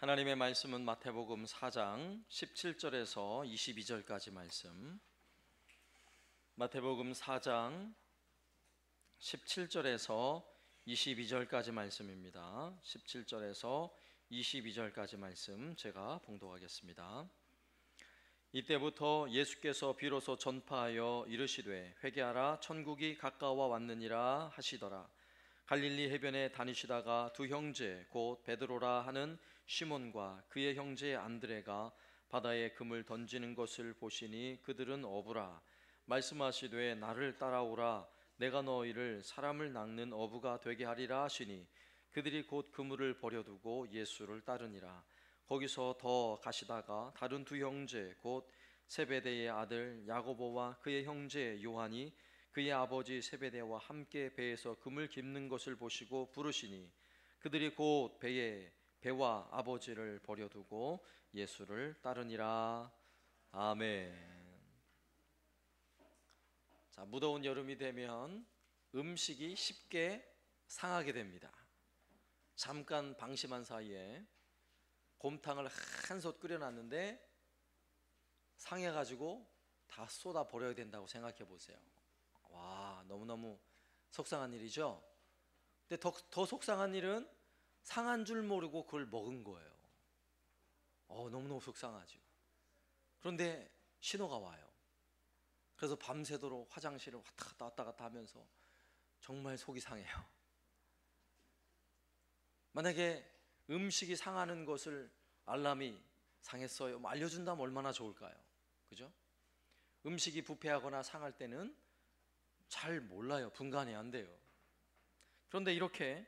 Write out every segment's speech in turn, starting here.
하나님의 말씀은 마태복음 4장 17절에서 22절까지 말씀. 마태복음 4장 17절에서 22절까지 말씀입니다. 17절에서 22절까지 말씀 제가 봉독하겠습니다. 이때부터 예수께서 비로소 전파하여 이르시되 회개하라 천국이 가까워 왔느니라 하시더라. 갈릴리 해변에 다니시다가 두 형제 곧 베드로라 하는 시몬과 그의 형제 안드레가 바다에 금을 던지는 것을 보시니 그들은 어부라. 말씀하시되 나를 따라오라. 내가 너희를 사람을 낚는 어부가 되게 하리라 하시니 그들이 곧 그물을 버려두고 예수를 따르니라. 거기서 더 가시다가 다른 두 형제 곧 세베대의 아들 야고보와 그의 형제 요한이 그의 아버지 세베대와 함께 배에서 금을 깁는 것을 보시고 부르시니 그들이 곧 배와 아버지를 버려두고 예수를 따르니라. 아멘. 자, 무더운 여름이 되면 음식이 쉽게 상하게 됩니다. 잠깐 방심한 사이에 곰탕을 한솥 끓여놨는데 상해가지고 다 쏟아 버려야 된다고 생각해 보세요. 와, 너무너무 속상한 일이죠. 근데 더 속상한 일은 상한 줄 모르고 그걸 먹은 거예요. 너무너무 속상하죠. 그런데 신호가 와요. 그래서 밤새도록 화장실을 왔다 갔다 하면서 정말 속이 상해요. 만약에 음식이 상하는 것을 알람이 상했어요 알려준다면 얼마나 좋을까요? 그죠? 음식이 부패하거나 상할 때는 잘 몰라요. 분간이 안 돼요. 그런데 이렇게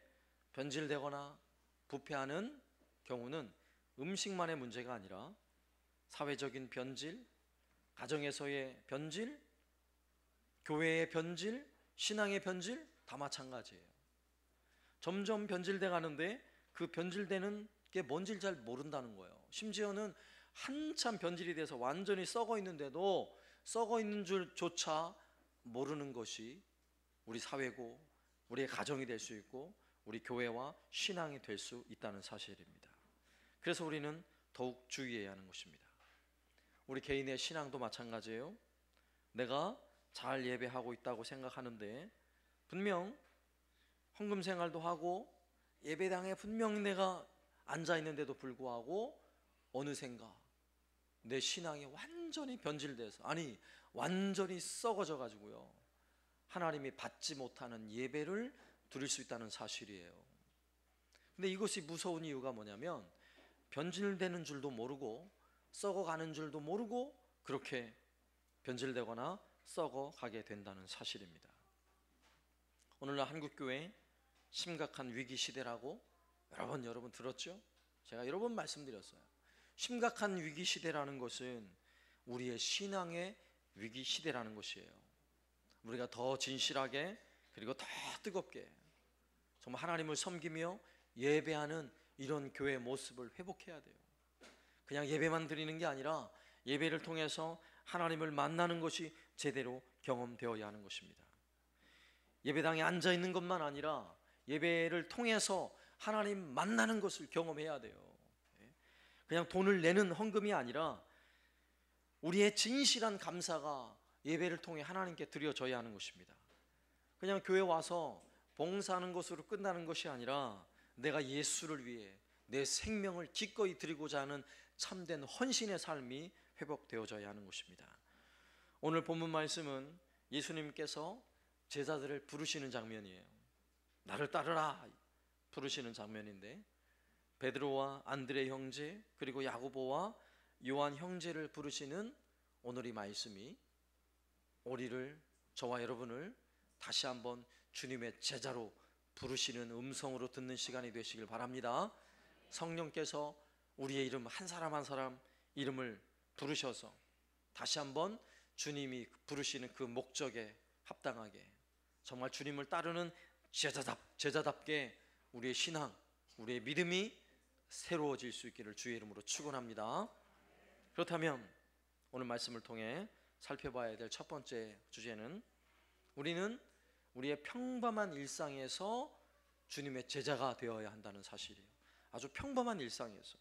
변질되거나 부패하는 경우는 음식만의 문제가 아니라 사회적인 변질, 가정에서의 변질, 교회의 변질, 신앙의 변질 다 마찬가지예요. 점점 변질돼 가는데 그 변질되는 게 뭔지 잘 모른다는 거예요. 심지어는 한참 변질이 돼서 완전히 썩어 있는데도 썩어 있는 줄조차 모르는 것이 우리 사회고 우리의 가정이 될 수 있고 우리 교회와 신앙이 될 수 있다는 사실입니다. 그래서 우리는 더욱 주의해야 하는 것입니다. 우리 개인의 신앙도 마찬가지예요. 내가 잘 예배하고 있다고 생각하는데 분명 헌금 생활도 하고 예배당에 분명 내가 앉아 있는데도 불구하고 어느샌가 내 신앙이 완전히 변질돼서 완전히 썩어져 가지고요 하나님이 받지 못하는 예배를 드릴 수 있다는 사실이에요. 근데 이것이 무서운 이유가 뭐냐면 변질되는 줄도 모르고 썩어가는 줄도 모르고 그렇게 변질되거나 썩어가게 된다는 사실입니다. 오늘날 한국교회 심각한 위기 시대라고 여러분 들었죠? 제가 여러 번 말씀드렸어요. 심각한 위기 시대라는 것은 우리의 신앙의 위기 시대라는 것이에요. 우리가 더 진실하게 그리고 더 뜨겁게 정말 하나님을 섬기며 예배하는 이런 교회의 모습을 회복해야 돼요. 그냥 예배만 드리는 게 아니라 예배를 통해서 하나님을 만나는 것이 제대로 경험되어야 하는 것입니다. 예배당에 앉아 있는 것만 아니라 예배를 통해서 하나님 만나는 것을 경험해야 돼요. 그냥 돈을 내는 헌금이 아니라 우리의 진실한 감사가 예배를 통해 하나님께 드려져야 하는 것입니다. 그냥 교회 와서 봉사하는 것으로 끝나는 것이 아니라 내가 예수를 위해 내 생명을 기꺼이 드리고자 하는 참된 헌신의 삶이 회복되어져야 하는 것입니다. 오늘 본문 말씀은 예수님께서 제자들을 부르시는 장면이에요. 나를 따르라 부르시는 장면인데 베드로와 안드레 형제 그리고 야고보와 요한 형제를 부르시는 오늘 이 말씀이 우리를 저와 여러분을 다시 한번 주님의 제자로 부르시는 음성으로 듣는 시간이 되시길 바랍니다. 성령께서 우리의 이름 한 사람 한 사람 이름을 부르셔서 다시 한번 주님이 부르시는 그 목적에 합당하게 정말 주님을 따르는 제자답게 우리의 신앙, 우리의 믿음이 새로워질 수 있기를 주의 이름으로 축원합니다. 그렇다면 오늘 말씀을 통해 살펴봐야 될 첫 번째 주제는 우리는 우리의 평범한 일상에서 주님의 제자가 되어야 한다는 사실이에요. 아주 평범한 일상에서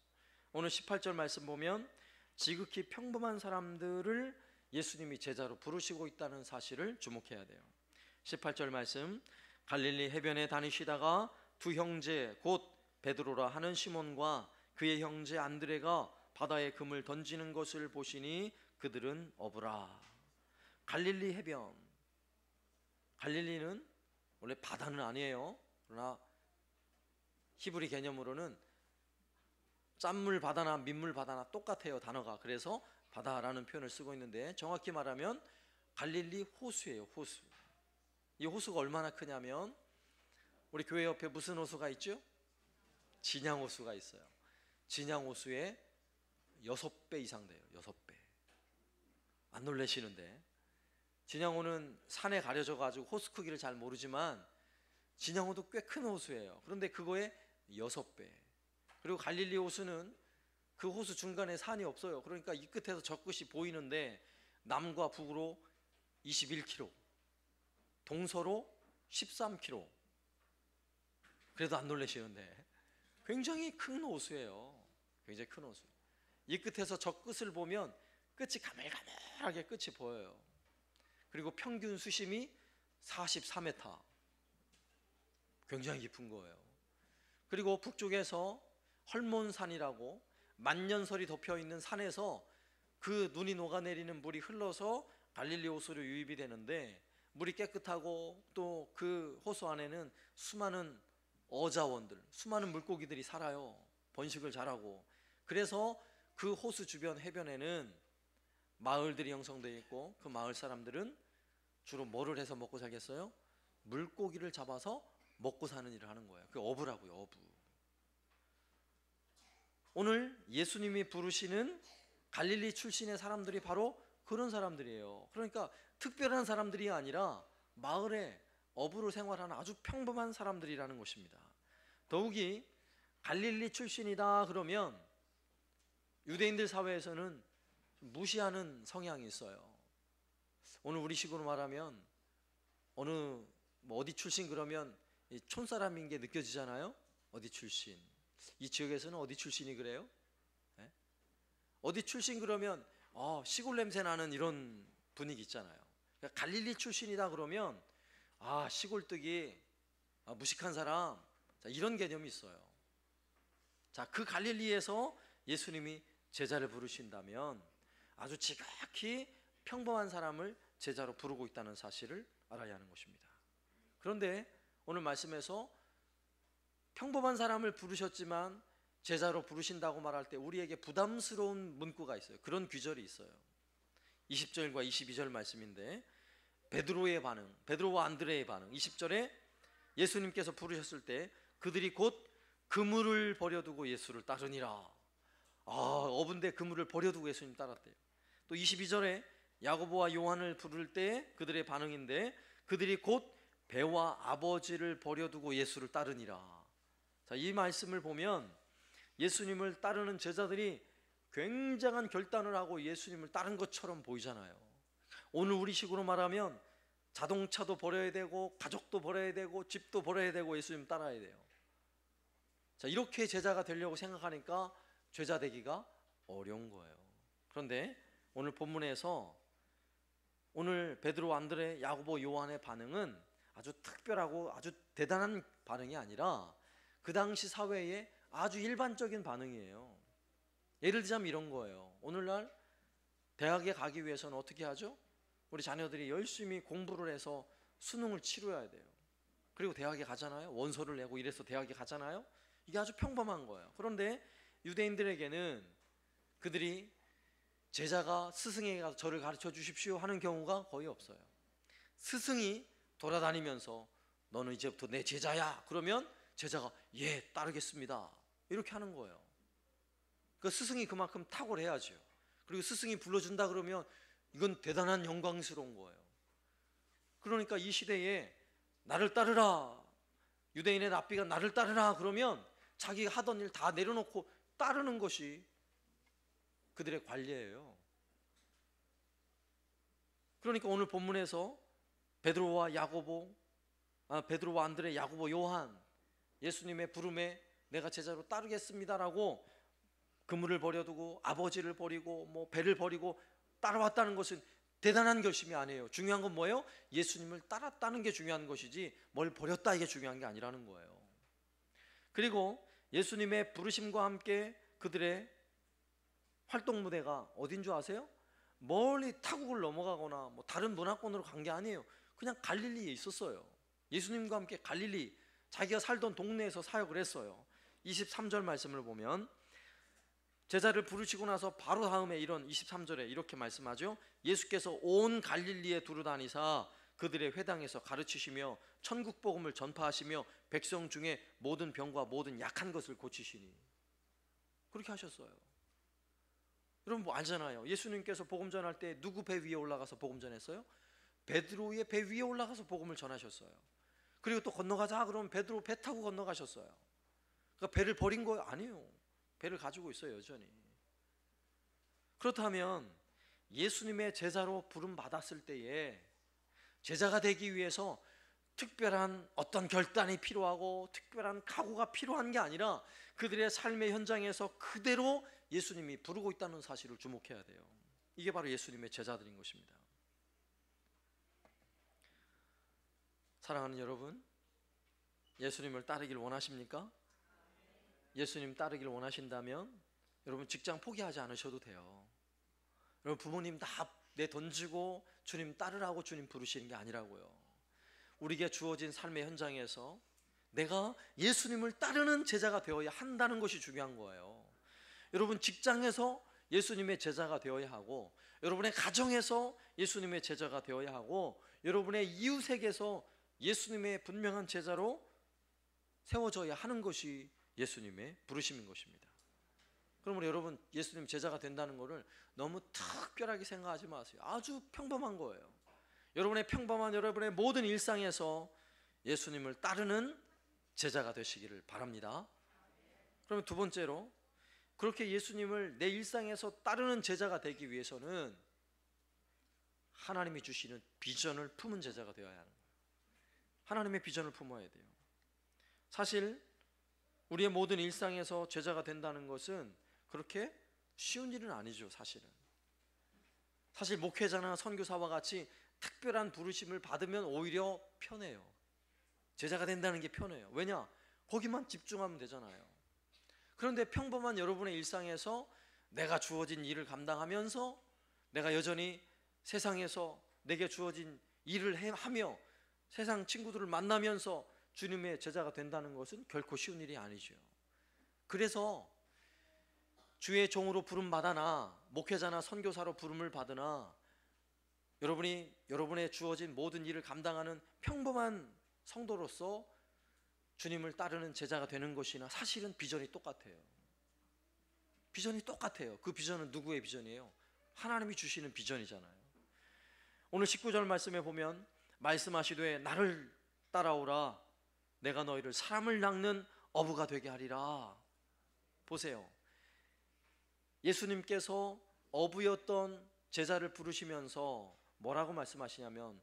오늘 18절 말씀 보면 지극히 평범한 사람들을 예수님이 제자로 부르시고 있다는 사실을 주목해야 돼요. 18절 말씀, 갈릴리 해변에 다니시다가 두 형제 곧 베드로라 하는 시몬과 그의 형제 안드레가 바다에 금을 던지는 것을 보시니 그들은 어부라. 갈릴리 해변, 갈릴리는 원래 바다는 아니에요. 그러나 히브리 개념으로는 짠물 바다나 민물 바다나 똑같아요, 단어가. 그래서 바다라는 표현을 쓰고 있는데 정확히 말하면 갈릴리 호수예요, 호수. 이 호수가 얼마나 크냐면 우리 교회 옆에 무슨 호수가 있죠? 진양 호수가 있어요. 진양 호수의 6배 이상 돼요. 6배. 안 놀라시는데, 진양호는 산에 가려져 가지고 호수 크기를 잘 모르지만 진양호도 꽤 큰 호수예요. 그런데 그거의 6배. 그리고 갈릴리 호수는 그 호수 중간에 산이 없어요. 그러니까 이 끝에서 저 끝이 보이는데 남과 북으로 21km, 동서로 13km. 그래도 안 놀라시는데 굉장히 큰 호수예요. 굉장히 큰 호수. 이 끝에서 저 끝을 보면 끝이 가물가물하게 끝이 보여요. 그리고 평균 수심이 44m. 굉장히 깊은 거예요. 그리고 북쪽에서 헐몬산이라고 만년설이 덮여있는 산에서 그 눈이 녹아내리는 물이 흘러서 갈릴리 호수로 유입이 되는데, 물이 깨끗하고 또 그 호수 안에는 수많은 어자원들, 수많은 물고기들이 살아요. 번식을 잘하고. 그래서 그 호수 주변 해변에는 마을들이 형성되어 있고, 그 마을 사람들은 주로 뭐를 해서 먹고 살겠어요? 물고기를 잡아서 먹고 사는 일을 하는 거예요. 그게 어부라고요, 어부. 오늘 예수님이 부르시는 갈릴리 출신의 사람들이 바로 그런 사람들이에요. 그러니까 특별한 사람들이 아니라 마을에 어부로 생활하는 아주 평범한 사람들이라는 것입니다. 더욱이 갈릴리 출신이다 그러면 유대인들 사회에서는 무시하는 성향이 있어요. 오늘 우리식으로 말하면 어디 출신 그러면 촌사람인 게 느껴지잖아요. 어디 출신. 이 지역에서는 어디 출신이 그래요? 네? 어디 출신 그러면 시골 냄새 나는 이런 분위기 있잖아요. 그러니까 갈릴리 출신이다 그러면 시골뜨기, 무식한 사람, 자, 이런 개념이 있어요. 자, 그 갈릴리에서 예수님이 제자를 부르신다면 아주 지극히 평범한 사람을 제자로 부르고 있다는 사실을 알아야 하는 것입니다. 그런데 오늘 말씀에서 평범한 사람을 부르셨지만 제자로 부르신다고 말할 때 우리에게 부담스러운 문구가 있어요. 그런 귀절이 있어요. 20절과 22절 말씀인데, 베드로의 반응, 베드로와 안드레의 반응. 20절에 예수님께서 부르셨을 때 그들이 곧 그물을 버려두고 예수를 따르니라. 어부인데 그물을 버려두고 예수님 따랐대요. 또 22절에 야고보와 요한을 부를 때 그들의 반응인데, 그들이 곧 배와 아버지를 버려두고 예수를 따르니라. 자, 이 말씀을 보면 예수님을 따르는 제자들이 굉장한 결단을 하고 예수님을 따른 것처럼 보이잖아요. 오늘 우리식으로 말하면 자동차도 버려야 되고 가족도 버려야 되고 집도 버려야 되고 예수님 따라야 돼요. 자, 이렇게 제자가 되려고 생각하니까 제자 되기가 어려운 거예요. 그런데 오늘 본문에서 오늘 베드로, 안드레, 야고보, 요한의 반응은 아주 특별하고 아주 대단한 반응이 아니라 그 당시 사회의 아주 일반적인 반응이에요. 예를 들자면 이런 거예요. 오늘날 대학에 가기 위해서는 어떻게 하죠? 우리 자녀들이 열심히 공부를 해서 수능을 치러야 돼요. 그리고 대학에 가잖아요. 원서를 내고 이래서 대학에 가잖아요. 이게 아주 평범한 거예요. 그런데 유대인들에게는 그들이 제자가 스승에게 가서 저를 가르쳐 주십시오 하는 경우가 거의 없어요. 스승이 돌아다니면서 너는 이제부터 내 제자야 그러면 제자가 예 따르겠습니다 이렇게 하는 거예요. 그 스승이 그만큼 탁월해야죠. 그리고 스승이 불러준다 그러면 이건 대단한 영광스러운 거예요. 그러니까 이 시대에 나를 따르라, 유대인의 랍비가 나를 따르라 그러면 자기가 하던 일 다 내려놓고 따르는 것이 그들의 관례예요. 그러니까 오늘 본문에서 베드로와 안드레, 야고보, 요한 예수님의 부름에 내가 제자로 따르겠습니다라고 그물을 버려두고 아버지를 버리고 뭐 배를 버리고 따라왔다는 것은 대단한 결심이 아니에요. 중요한 건 뭐예요? 예수님을 따랐다는 게 중요한 것이지 뭘 버렸다 이게 중요한 게 아니라는 거예요. 그리고 예수님의 부르심과 함께 그들의 활동 무대가 어딘 줄 아세요? 멀리 타국을 넘어가거나 뭐 다른 문화권으로 간 게 아니에요. 그냥 갈릴리에 있었어요. 예수님과 함께 갈릴리, 자기가 살던 동네에서 사역을 했어요. 23절 말씀을 보면 제자를 부르시고 나서 바로 다음에 이런 23절에 이렇게 말씀하죠. 예수께서 온 갈릴리에 두루다니사 그들의 회당에서 가르치시며 천국 복음을 전파하시며 백성 중에 모든 병과 모든 약한 것을 고치시니. 그렇게 하셨어요. 여러분 뭐 알잖아요. 예수님께서 복음 전할 때 누구 배 위에 올라가서 복음 전했어요? 베드로의 배 위에 올라가서 복음을 전하셨어요. 그리고 또 건너가자 그러면 베드로 배 타고 건너가셨어요. 그러니까 배를 버린 거 아니에요. 배를 가지고 있어요, 여전히. 그렇다면 예수님의 제자로 부름 받았을 때에 제자가 되기 위해서 특별한 어떤 결단이 필요하고 특별한 각오가 필요한 게 아니라 그들의 삶의 현장에서 그대로 예수님이 부르고 있다는 사실을 주목해야 돼요. 이게 바로 예수님의 제자들인 것입니다. 사랑하는 여러분, 예수님을 따르길 원하십니까? 예수님 따르길 원하신다면 여러분 직장 포기하지 않으셔도 돼요. 여러분 부모님 다 내던지고 주님 따르라고 주님 부르시는 게 아니라고요. 우리에게 주어진 삶의 현장에서 내가 예수님을 따르는 제자가 되어야 한다는 것이 중요한 거예요. 여러분 직장에서 예수님의 제자가 되어야 하고, 여러분의 가정에서 예수님의 제자가 되어야 하고, 여러분의 이웃에게서 예수님의 분명한 제자로 세워져야 하는 것이 예수님의 부르심인 것입니다. 그러므로 여러분 예수님 제자가 된다는 것을 너무 특별하게 생각하지 마세요. 아주 평범한 거예요. 여러분의 평범한 여러분의 모든 일상에서 예수님을 따르는 제자가 되시기를 바랍니다. 그러면 두 번째로, 그렇게 예수님을 내 일상에서 따르는 제자가 되기 위해서는 하나님이 주시는 비전을 품은 제자가 되어야 하는 거예요. 하나님의 비전을 품어야 돼요. 사실 우리의 모든 일상에서 제자가 된다는 것은 그렇게 쉬운 일은 아니죠. 사실 목회자나 선교사와 같이 특별한 부르심을 받으면 오히려 편해요. 제자가 된다는 게 편해요. 왜냐? 거기만 집중하면 되잖아요. 그런데 평범한 여러분의 일상에서 내가 주어진 일을 감당하면서 내가 여전히 세상에서 내게 주어진 일을 하며 세상 친구들을 만나면서 주님의 제자가 된다는 것은 결코 쉬운 일이 아니죠. 그래서 주의 종으로 부름 받으나 목회자나 선교사로 부름을 받으나 여러분이 여러분의 주어진 모든 일을 감당하는 평범한 성도로서 주님을 따르는 제자가 되는 것이나 사실은 비전이 똑같아요. 비전이 똑같아요. 그 비전은 누구의 비전이에요? 하나님이 주시는 비전이잖아요. 오늘 19절 말씀에 보면 말씀하시되 나를 따라오라 내가 너희를 사람을 낚는 어부가 되게 하리라. 보세요. 예수님께서 어부였던 제자를 부르시면서 뭐라고 말씀하시냐면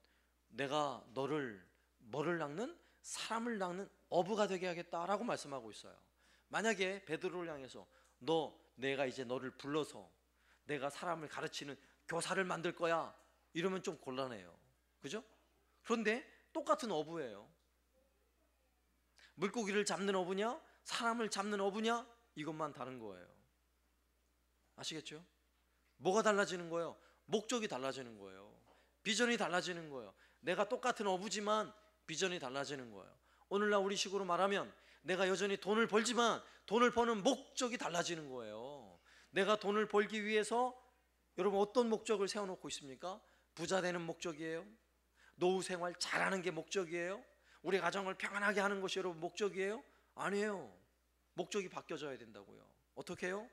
내가 너를 뭐를 낚는? 사람을 낚는 어부가 되게 하겠다라고 말씀하고 있어요. 만약에 베드로를 향해서 내가 이제 너를 불러서 내가 사람을 가르치는 교사를 만들 거야 이러면 좀 곤란해요. 그죠? 그런데 똑같은 어부예요. 물고기를 잡는 어부냐 사람을 잡는 어부냐 이것만 다른 거예요. 아시겠죠? 뭐가 달라지는 거예요? 목적이 달라지는 거예요. 비전이 달라지는 거예요. 내가 똑같은 어부지만 비전이 달라지는 거예요. 오늘날 우리식으로 말하면 내가 여전히 돈을 벌지만 돈을 버는 목적이 달라지는 거예요. 내가 돈을 벌기 위해서 여러분 어떤 목적을 세워놓고 있습니까? 부자 되는 목적이에요? 노후 생활 잘하는 게 목적이에요? 우리 가정을 평안하게 하는 것이 여러분 목적이에요? 아니에요. 목적이 바뀌어져야 된다고요. 어떻게 해요?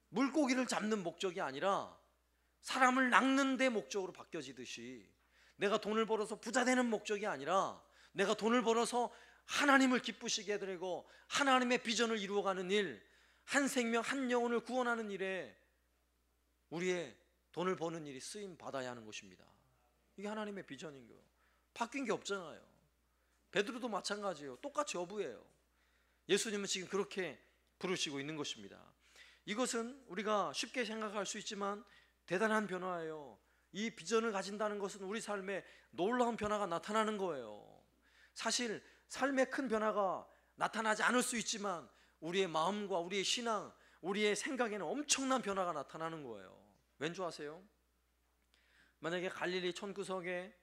물고기를 잡는 목적이 아니라 사람을 낚는 데 목적으로 바뀌어지듯이 내가 돈을 벌어서 부자 되는 목적이 아니라 내가 돈을 벌어서 하나님을 기쁘시게 해드리고 하나님의 비전을 이루어가는 일, 한 생명 한 영혼을 구원하는 일에 우리의 돈을 버는 일이 쓰임 받아야 하는 것입니다. 이게 하나님의 비전인 거예요. 바뀐 게 없잖아요. 베드로도 마찬가지예요. 똑같이 어부예요. 예수님은 지금 그렇게 부르시고 있는 것입니다. 이것은 우리가 쉽게 생각할 수 있지만 대단한 변화예요. 이 비전을 가진다는 것은 우리 삶에 놀라운 변화가 나타나는 거예요. 사실 삶에 큰 변화가 나타나지 않을 수 있지만 우리의 마음과 우리의 신앙, 우리의 생각에는 엄청난 변화가 나타나는 거예요. 왠 줄 아세요? 만약에 갈릴리 촌구석에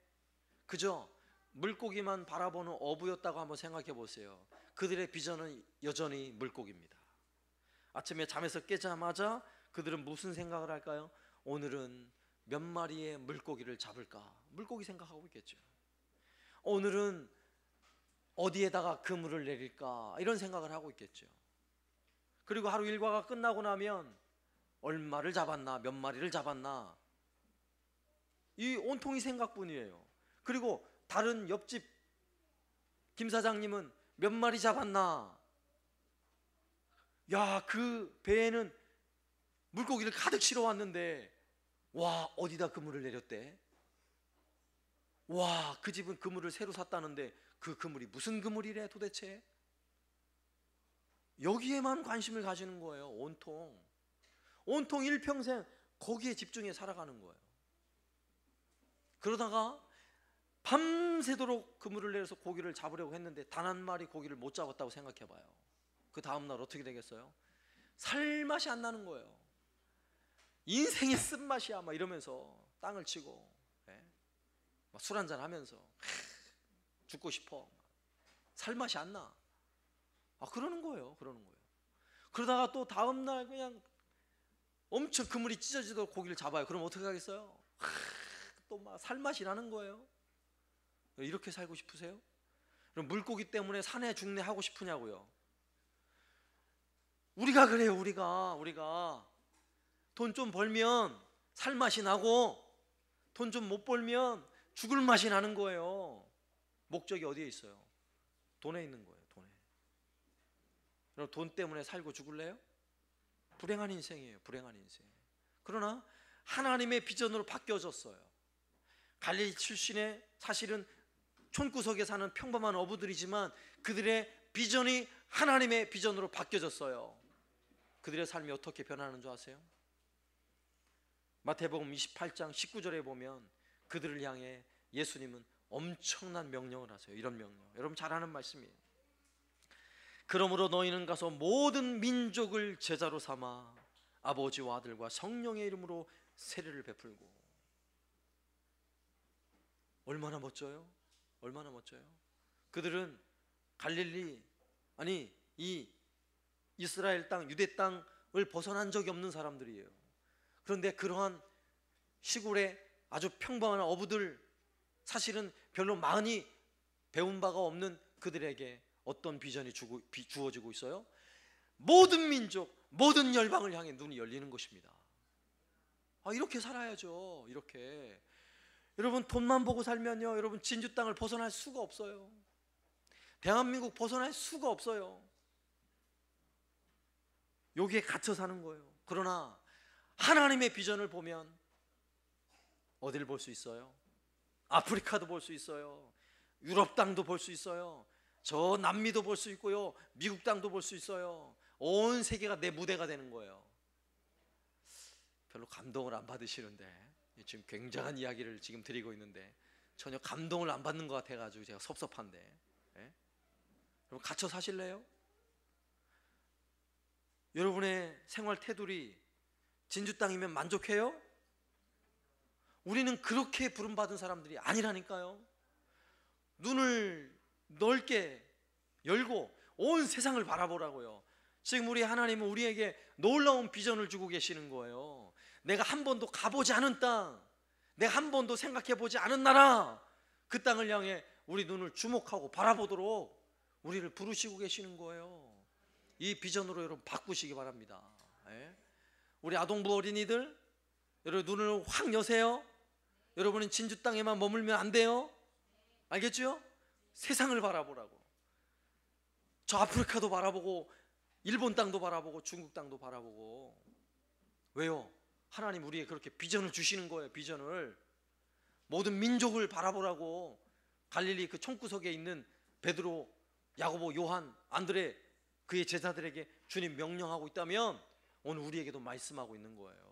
그저 물고기만 바라보는 어부였다고 한번 생각해 보세요. 그들의 비전은 여전히 물고기입니다. 아침에 잠에서 깨자마자 그들은 무슨 생각을 할까요? 오늘은 몇 마리의 물고기를 잡을까? 물고기 생각하고 있겠죠. 오늘은 어디에다가 그물을 내릴까? 이런 생각을 하고 있겠죠. 그리고 하루 일과가 끝나고 나면 얼마를 잡았나? 몇 마리를 잡았나? 이 온통이 생각뿐이에요. 그리고 다른 옆집 김 사장님은 몇 마리 잡았나? 야, 그 배에는 물고기를 가득 실어 왔는데 와, 어디다 그물을 내렸대? 와, 그 집은 그물을 새로 샀다는데 그 그물이 무슨 그물이래 도대체? 여기에만 관심을 가지는 거예요. 온통 일평생 거기에 집중해 살아가는 거예요. 그러다가 밤새도록 그물을 내려서 고기를 잡으려고 했는데 단 한 마리 고기를 못 잡았다고 생각해 봐요. 그 다음날 어떻게 되겠어요? 살맛이 안 나는 거예요. 인생의 쓴맛이야 막 이러면서 땅을 치고 술 한잔 하면서 죽고 싶어. 살맛이 안 나. 그러는 거예요. 그러다가 또 다음날 그냥 엄청 그물이 찢어지도록 고기를 잡아요. 그럼 어떻게 하겠어요? 또 막 살맛이 나는 거예요. 이렇게 살고 싶으세요? 그럼 물고기 때문에 사내 죽내 하고 싶으냐고요? 우리가 그래요. 우리가 돈 좀 벌면 살맛이 나고 돈 좀 못 벌면 죽을 맛이 나는 거예요. 목적이 어디에 있어요? 돈에 있는 거예요. 그럼 돈 때문에 살고 죽을래요? 불행한 인생이에요. 불행한 인생. 그러나 하나님의 비전으로 바뀌어졌어요. 갈릴리 출신의 사실은 촌구석에 사는 평범한 어부들이지만 그들의 비전이 하나님의 비전으로 바뀌어졌어요. 그들의 삶이 어떻게 변하는 줄 아세요? 마태복음 28장 19절에 보면 그들을 향해 예수님은 엄청난 명령을 하세요. 이런 명령, 여러분 잘 아는 말씀이에요. 그러므로 너희는 가서 모든 민족을 제자로 삼아 아버지와 아들과 성령의 이름으로 세례를 베풀고. 얼마나 멋져요? 얼마나 멋져요? 그들은 갈릴리, 아니 이 이스라엘 땅, 유대 땅을 벗어난 적이 없는 사람들이에요. 그런데 그러한 시골의 아주 평범한 어부들, 사실은 별로 많이 배운 바가 없는 그들에게 어떤 비전이 주어지고 있어요? 모든 민족, 모든 열방을 향해 눈이 열리는 것입니다. 이렇게 살아야죠. 이렇게. 여러분 돈만 보고 살면요, 여러분 진주 땅을 벗어날 수가 없어요. 대한민국 벗어날 수가 없어요. 여기에 갇혀 사는 거예요. 그러나 하나님의 비전을 보면 어디를 볼 수 있어요? 아프리카도 볼 수 있어요. 유럽 땅도 볼 수 있어요. 저 남미도 볼 수 있고요. 미국 땅도 볼 수 있어요. 온 세계가 내 무대가 되는 거예요. 별로 감동을 안 받으시는데, 지금 굉장한 이야기를 지금 드리고 있는데 전혀 감동을 안 받는 것 같아가지고 제가 섭섭한데, 여러분 갇혀 사실래요? 여러분의 생활 태도리 진주 땅이면 만족해요? 우리는 그렇게 부름받은 사람들이 아니라니까요. 눈을 넓게 열고 온 세상을 바라보라고요. 지금 우리 하나님은 우리에게 놀라운 비전을 주고 계시는 거예요. 내가 한 번도 가보지 않은 땅, 내가 한 번도 생각해보지 않은 나라, 그 땅을 향해 우리 눈을 주목하고 바라보도록 우리를 부르시고 계시는 거예요. 이 비전으로 여러분 바꾸시기 바랍니다. 우리 아동부 어린이들, 여러분 눈을 확 여세요. 여러분은 진주 땅에만 머물면 안 돼요. 알겠죠? 세상을 바라보라고. 저 아프리카도 바라보고 일본 땅도 바라보고 중국 땅도 바라보고. 왜요? 하나님 우리에게 그렇게 비전을 주시는 거예요. 비전을. 모든 민족을 바라보라고. 갈릴리 그 총구석에 있는 베드로, 야고보, 요한, 안드레, 그의 제자들에게 주님 명령하고 있다면 오늘 우리에게도 말씀하고 있는 거예요.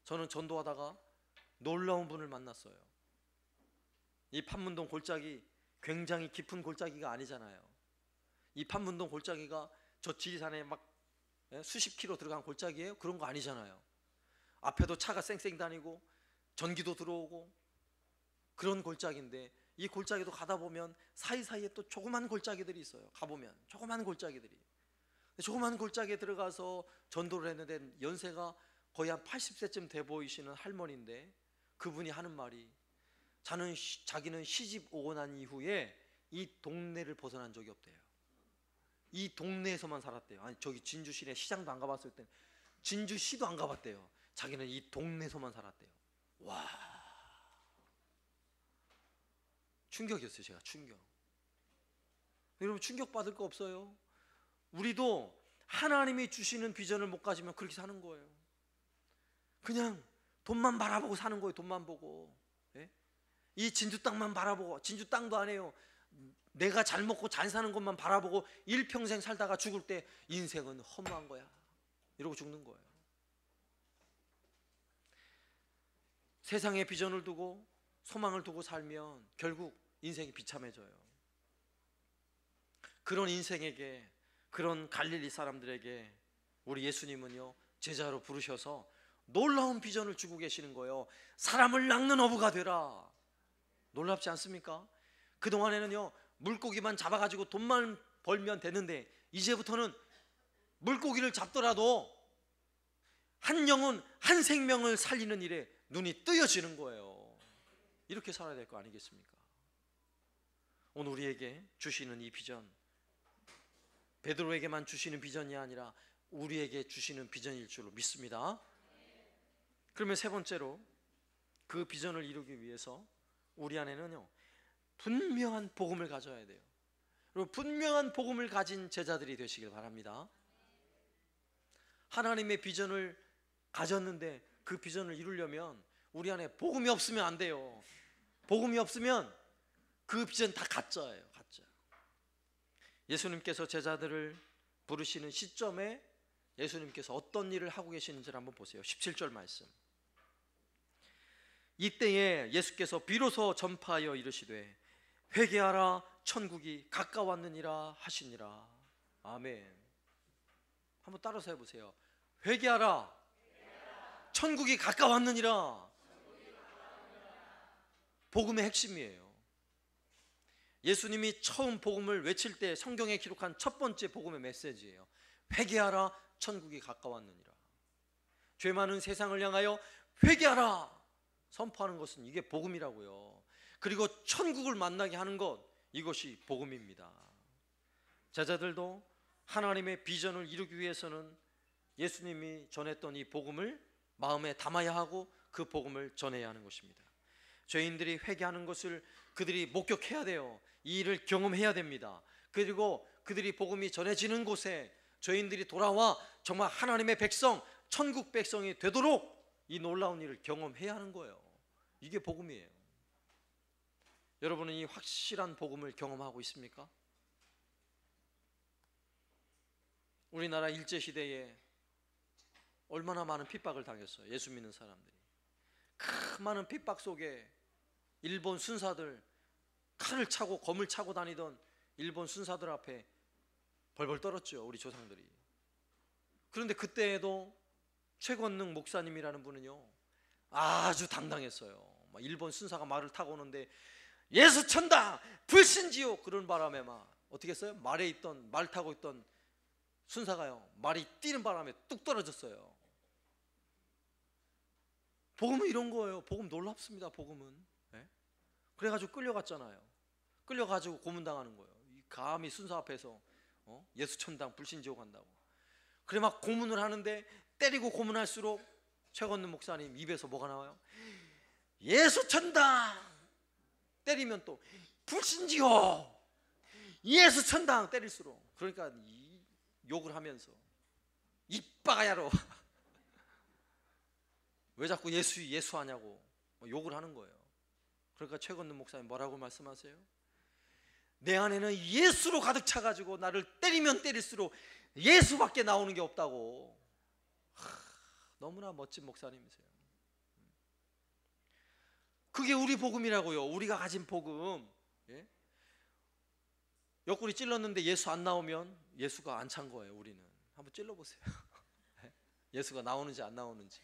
저는 전도하다가 놀라운 분을 만났어요. 이 판문동 골짜기 굉장히 깊은 골짜기가 아니잖아요. 이 판문동 골짜기가 저 지리산에 막 수십 킬로 들어간 골짜기예요? 그런 거 아니잖아요. 앞에도 차가 쌩쌩 다니고 전기도 들어오고 그런 골짜기인데, 이 골짜기도 가다 보면 사이사이에 또 조그만 골짜기들이 있어요. 가보면 조그만 골짜기들이. 조그만 골짜기에 들어가서 전도를 했는데 연세가 거의 한 80세쯤 돼 보이시는 할머니인데, 그분이 하는 말이, 자기는 시집 오고 난 이후에 이 동네를 벗어난 적이 없대요. 이 동네에서만 살았대요. 아니, 저기 진주시내 시장도 안 가봤을 때, 진주시도 안 가봤대요. 자기는 이 동네에서만 살았대요. 와, 충격이었어요. 제가 충격. 여러분, 충격받을 거 없어요. 우리도 하나님이 주시는 비전을 못 가지면 그렇게 사는 거예요. 그냥 돈만 바라보고 사는 거예요. 돈만 보고. 예? 이 진주 땅만 바라보고, 진주 땅도 아니에요. 내가 잘 먹고 잘 사는 것만 바라보고 일평생 살다가 죽을 때 인생은 허무한 거야, 이러고 죽는 거예요. 세상에 비전을 두고 소망을 두고 살면 결국 인생이 비참해져요. 그런 인생에게, 그런 갈릴리 사람들에게 우리 예수님은요, 제자로 부르셔서 놀라운 비전을 주고 계시는 거예요. 사람을 낚는 어부가 되라. 놀랍지 않습니까? 그동안에는요, 물고기만 잡아가지고 돈만 벌면 되는데, 이제부터는 물고기를 잡더라도 한 영혼, 한 생명을 살리는 일에 눈이 뜨여지는 거예요. 이렇게 살아야 될 거 아니겠습니까? 오늘 우리에게 주시는 이 비전, 베드로에게만 주시는 비전이 아니라 우리에게 주시는 비전일 줄로 믿습니다. 그러면 세 번째로, 그 비전을 이루기 위해서 우리 안에는요, 분명한 복음을 가져야 돼요. 그리고 분명한 복음을 가진 제자들이 되시길 바랍니다. 하나님의 비전을 가졌는데 그 비전을 이루려면 우리 안에 복음이 없으면 안 돼요. 복음이 없으면 그 비전 다 가짜예요. 가짜. 예수님께서 제자들을 부르시는 시점에 예수님께서 어떤 일을 하고 계시는지를 한번 보세요. 17절 말씀. 이때에 예수께서 비로소 전파하여 이르시되 회개하라, 천국이 가까웠느니라 하시니라. 아멘. 한번 따라서 해보세요. 회개하라, 천국이 가까웠느니라. 복음의 핵심이에요. 예수님이 처음 복음을 외칠 때 성경에 기록한 첫 번째 복음의 메시지예요. 회개하라, 천국이 가까웠느니라. 죄 많은 세상을 향하여 회개하라 선포하는 것은 이게 복음이라고요. 그리고 천국을 만나게 하는 것, 이것이 복음입니다. 제자들도 하나님의 비전을 이루기 위해서는 예수님이 전했던 이 복음을 마음에 담아야 하고 그 복음을 전해야 하는 것입니다. 죄인들이 회개하는 것을 그들이 목격해야 돼요. 이 일을 경험해야 됩니다. 그리고 그들이 복음이 전해지는 곳에 죄인들이 돌아와 정말 하나님의 백성, 천국 백성이 되도록 이 놀라운 일을 경험해야 하는 거예요. 이게 복음이에요. 여러분은 이 확실한 복음을 경험하고 있습니까? 우리나라 일제시대에 얼마나 많은 핍박을 당했어요. 예수 믿는 사람들이. 그 많은 핍박 속에 일본 순사들, 칼을 차고 검을 차고 다니던 일본 순사들 앞에 벌벌 떨었죠, 우리 조상들이. 그런데 그때에도 최권능 목사님이라는 분은요, 아주 당당했어요. 일본 순사가 말을 타고 오는데 예수 천당 불신지요 그런 바람에 막 어떻게 했어요? 말 타고 있던 순사가요, 말이 뛰는 바람에 뚝 떨어졌어요. 복음은 이런 거예요. 복음 놀랍습니다. 복음은. 네? 그래가지고 끌려갔잖아요. 끌려가지고 고문당하는 거예요. 감히 순사 앞에서 예수 천당 불신지옥 간다고. 그래 막 고문을 하는데 때리고 고문할수록 최건능 목사님 입에서 뭐가 나와요? 예수 천당! 때리면 또 불신지옥! 예수 천당! 때릴수록. 그러니까 욕을 하면서 이빠가야로 왜 자꾸 예수 하냐고 욕을 하는 거예요. 그러니까 최건능 목사님 뭐라고 말씀하세요? 내 안에는 예수로 가득 차가지고 나를 때리면 때릴수록 예수밖에 나오는 게 없다고. 너무나 멋진 목사님이세요. 그게 우리 복음이라고요. 우리가 가진 복음. 예? 옆구리 찔렀는데 예수 안 나오면 예수가 안 찬 거예요. 우리는 한번 찔러보세요. 예수가 나오는지 안 나오는지.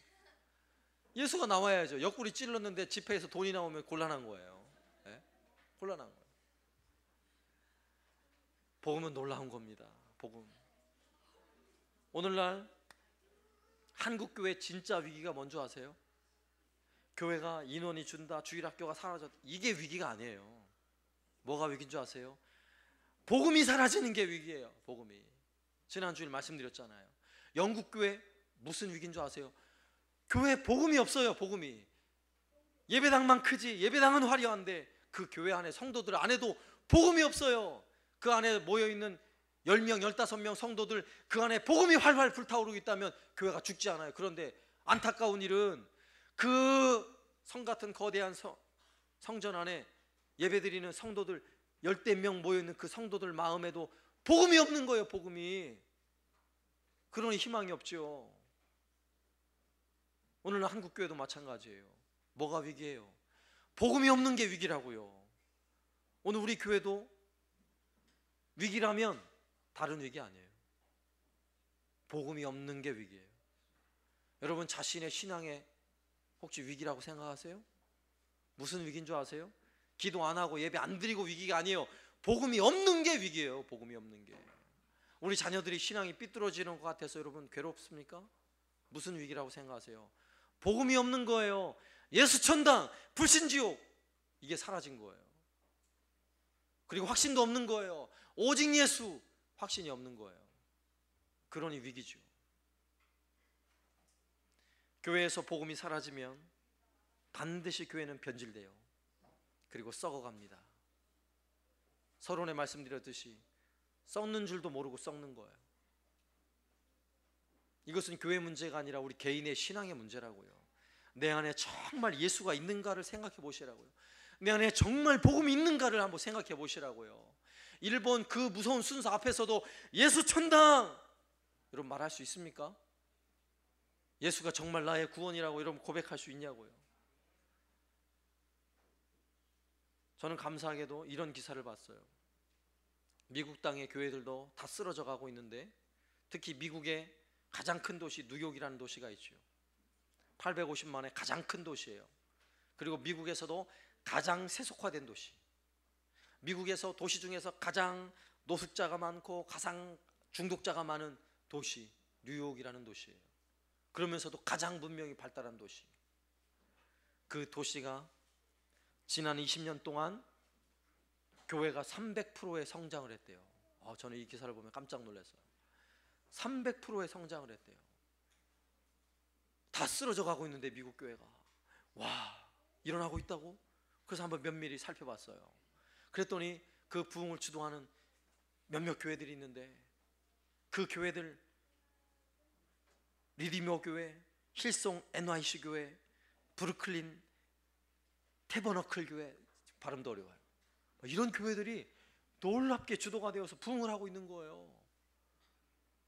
예수가 나와야죠. 옆구리 찔렀는데 지폐에서 돈이 나오면 곤란한 거예요. 예? 곤란한 거예요. 복음은 놀라운 겁니다. 복음. 오늘날 한국교회 진짜 위기가 뭔지 아세요? 교회가 인원이 준다, 주일학교가 사라졌다. 이게 위기가 아니에요. 뭐가 위기인 줄 아세요? 복음이 사라지는 게 위기예요. 복음이. 지난주일 말씀드렸잖아요. 영국교회 무슨 위기인 줄 아세요? 교회 복음이 없어요. 복음이. 예배당만 크지, 예배당은 화려한데 그 교회 안에 성도들 안에도 복음이 없어요. 그 안에 모여있는 10명, 15명 성도들 그 안에 복음이 활활 불타오르고 있다면 교회가 죽지 않아요. 그런데 안타까운 일은 그 성 같은 거대한 성전 안에 예배드리는 성도들 10대 명 모여있는 그 성도들 마음에도 복음이 없는 거예요. 복음이. 그러니 희망이 없죠. 오늘날 한국교회도 마찬가지예요. 뭐가 위기예요? 복음이 없는 게 위기라고요. 오늘 우리 교회도 위기라면 다른 위기 아니에요. 복음이 없는 게 위기예요. 여러분 자신의 신앙에 혹시 위기라고 생각하세요? 무슨 위기인 줄 아세요? 기도 안 하고 예배 안 드리고 위기가 아니에요. 복음이 없는 게 위기예요. 복음이 없는 게. 우리 자녀들이 신앙이 삐뚤어지는 것 같아서 여러분 괴롭습니까? 무슨 위기라고 생각하세요? 복음이 없는 거예요. 예수 천당, 불신지옥, 이게 사라진 거예요. 그리고 확신도 없는 거예요. 오직 예수, 확신이 없는 거예요. 그러니 위기죠. 교회에서 복음이 사라지면 반드시 교회는 변질돼요. 그리고 썩어갑니다. 서론에 말씀드렸듯이 썩는 줄도 모르고 썩는 거예요. 이것은 교회 문제가 아니라 우리 개인의 신앙의 문제라고요. 내 안에 정말 예수가 있는가를 생각해 보시라고요. 내 안에 정말 복음이 있는가를 한번 생각해 보시라고요. 일본 그 무서운 순서 앞에서도 예수 천당! 여러분 말할 수 있습니까? 예수가 정말 나의 구원이라고 여러분 고백할 수 있냐고요. 저는 감사하게도 이런 기사를 봤어요. 미국 땅의 교회들도 다 쓰러져 가고 있는데 특히 미국의 가장 큰 도시 뉴욕이라는 도시가 있죠. 850만의 가장 큰 도시예요. 그리고 미국에서도 가장 세속화된 도시, 미국에서 도시 중에서 가장 노숙자가 많고 가장 중독자가 많은 도시 뉴욕이라는 도시예요. 그러면서도 가장 문명이 발달한 도시. 그 도시가 지난 20년 동안 교회가 300%의 성장을 했대요. 저는 이 기사를 보면 깜짝 놀랐어요. 300%의 성장을 했대요. 다 쓰러져 가고 있는데 미국 교회가 와, 일어나고 있다고? 그래서 한번 면밀히 살펴봤어요. 그랬더니 그 부흥을 주도하는 몇몇 교회들이 있는데 그 교회들 리디머 교회, 힐송 NYC 교회, 브루클린 태버너클 교회, 발음도 어려워요. 이런 교회들이 놀랍게 주도가 되어서 부흥을 하고 있는 거예요.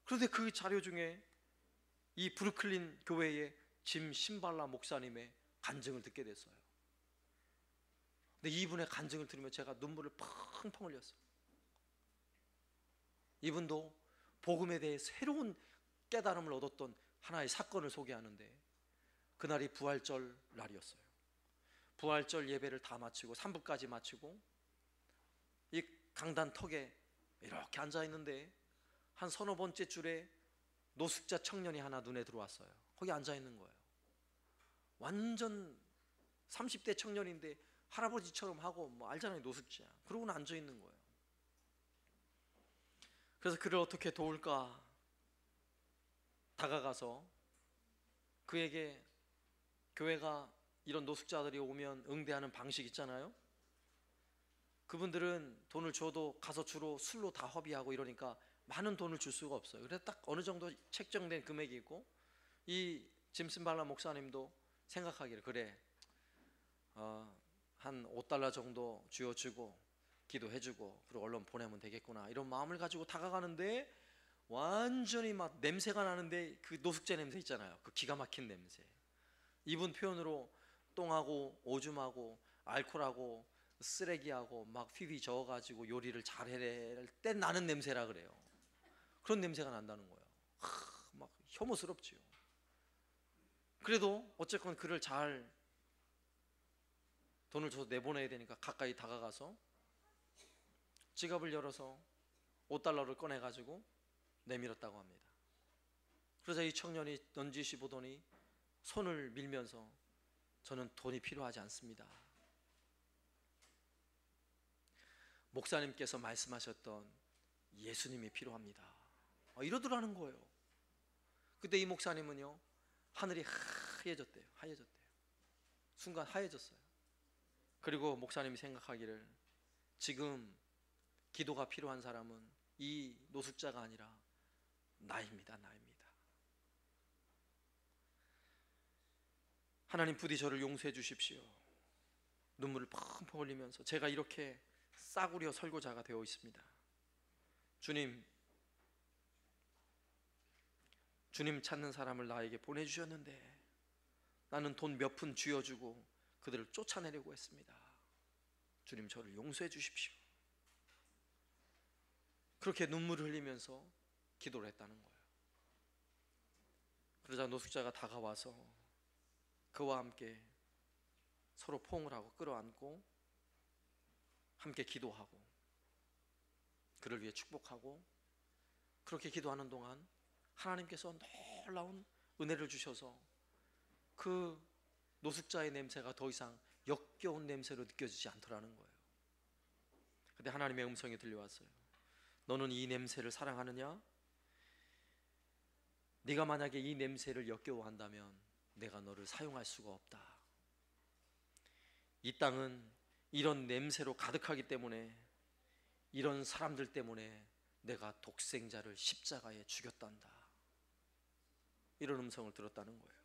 그런데 그 자료 중에 이 브루클린 교회의 짐 신발라 목사님의 간증을 듣게 됐어요. 근데 이분의 간증을 들으면 제가 눈물을 펑펑 흘렸어요. 이분도 복음에 대해 새로운 깨달음을 얻었던 하나의 사건을 소개하는데 그날이 부활절 날이었어요. 부활절 예배를 다 마치고 3부까지 마치고 이 강단 턱에 이렇게 앉아있는데 한 서너 번째 줄에 노숙자 청년이 하나 눈에 들어왔어요. 거기 앉아있는 거예요. 완전 30대 청년인데 할아버지처럼 하고 뭐 알잖아요, 노숙자. 그러고는 앉아있는 거예요. 그래서 그를 어떻게 도울까 다가가서 그에게 교회가 이런 노숙자들이 오면 응대하는 방식 있잖아요. 그분들은 돈을 줘도 가서 주로 술로 다 허비하고 이러니까 많은 돈을 줄 수가 없어요. 그래서 딱 어느 정도 책정된 금액이 있고 이 짐슨발라 목사님도 생각하기를 그래 한 $5 정도 쥐어주고 기도해주고 그리고 얼른 보내면 되겠구나 이런 마음을 가지고 다가가는데 완전히 막 냄새가 나는데 그 노숙자 냄새 있잖아요. 그 기가 막힌 냄새. 이분 표현으로 똥하고 오줌하고 알코올하고 쓰레기하고 막 휘휘 저어가지고 요리를 잘 해낼 때 나는 냄새라 그래요. 그런 냄새가 난다는 거예요. 막 혐오스럽지요. 그래도 어쨌건 그를 잘 돈을 줘서 내보내야 되니까 가까이 다가가서 지갑을 열어서 5달러를 꺼내가지고 내밀었다고 합니다. 그러자 이 청년이 넌지시 보더니 손을 밀면서 저는 돈이 필요하지 않습니다. 목사님께서 말씀하셨던 예수님이 필요합니다. 이러더라는 거예요. 그때 이 목사님은요, 하늘이 하얘졌대요. 순간 하얘졌어요. 그리고 목사님이 생각하기를 지금 기도가 필요한 사람은 이 노숙자가 아니라 나입니다. 하나님 부디 저를 용서해 주십시오. 눈물을 펑펑 흘리면서 제가 이렇게 싸구려 설교자가 되어 있습니다. 주님 찾는 사람을 나에게 보내주셨는데 나는 돈 몇 푼 쥐어주고 그들을 쫓아내려고 했습니다. 주님 저를 용서해 주십시오. 그렇게 눈물을 흘리면서 기도를 했다는 거예요. 그러자 노숙자가 다가와서 그와 함께 서로 포옹을 하고 끌어안고 함께 기도하고 그를 위해 축복하고, 그렇게 기도하는 동안 하나님께서 놀라운 은혜를 주셔서 그 노숙자의 냄새가 더 이상 역겨운 냄새로 느껴지지 않더라는 거예요. 근데 하나님의 음성이 들려왔어요. 너는 이 냄새를 사랑하느냐? 네가 만약에 이 냄새를 역겨워한다면 내가 너를 사용할 수가 없다. 이 땅은 이런 냄새로 가득하기 때문에, 이런 사람들 때문에 내가 독생자를 십자가에 죽였단다. 이런 음성을 들었다는 거예요.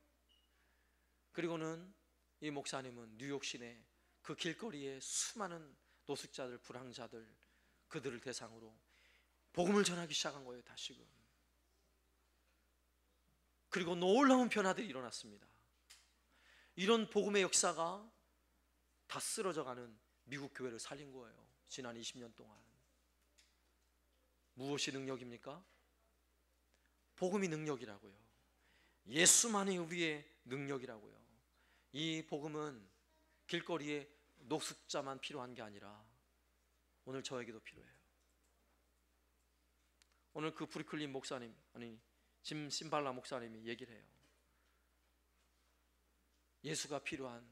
그리고는 이 목사님은 뉴욕 시내 그 길거리에 수많은 노숙자들, 불황자들, 그들을 대상으로 복음을 전하기 시작한 거예요. 다시금. 그리고 놀라운 변화들이 일어났습니다. 이런 복음의 역사가 다 쓰러져가는 미국 교회를 살린 거예요. 지난 20년 동안. 무엇이 능력입니까? 복음이 능력이라고요. 예수만이 우리의 능력이라고요. 이 복음은 길거리에 노숙자만 필요한 게 아니라 오늘 저에게도 필요해요. 오늘 그 브루클린 목사님, 짐 심발라 목사님이 얘기를 해요. 예수가 필요한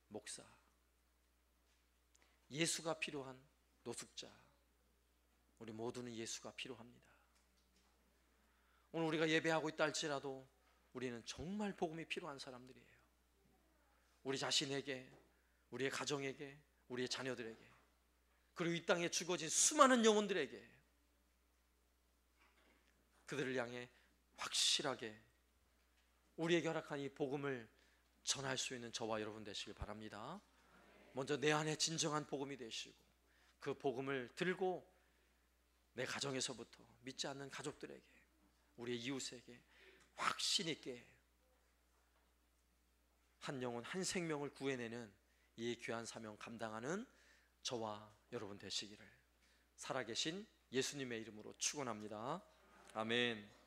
목사, 예수가 필요한 노숙자, 우리 모두는 예수가 필요합니다. 오늘 우리가 예배하고 있다 할지라도 우리는 정말 복음이 필요한 사람들이에요. 우리 자신에게, 우리의 가정에게, 우리의 자녀들에게, 그리고 이 땅에 죽어진 수많은 영혼들에게, 그들을 향해 확실하게 우리에게 허락한 이 복음을 전할 수 있는 저와 여러분 되시길 바랍니다. 먼저 내 안에 진정한 복음이 되시고, 그 복음을 들고 내 가정에서부터 믿지 않는 가족들에게, 우리의 이웃에게 확신 있게 한 영혼 한 생명을 구해내는 이 귀한 사명 감당하는 저와 여러분 되시기를 살아계신 예수님의 이름으로 축원합니다. 아멘.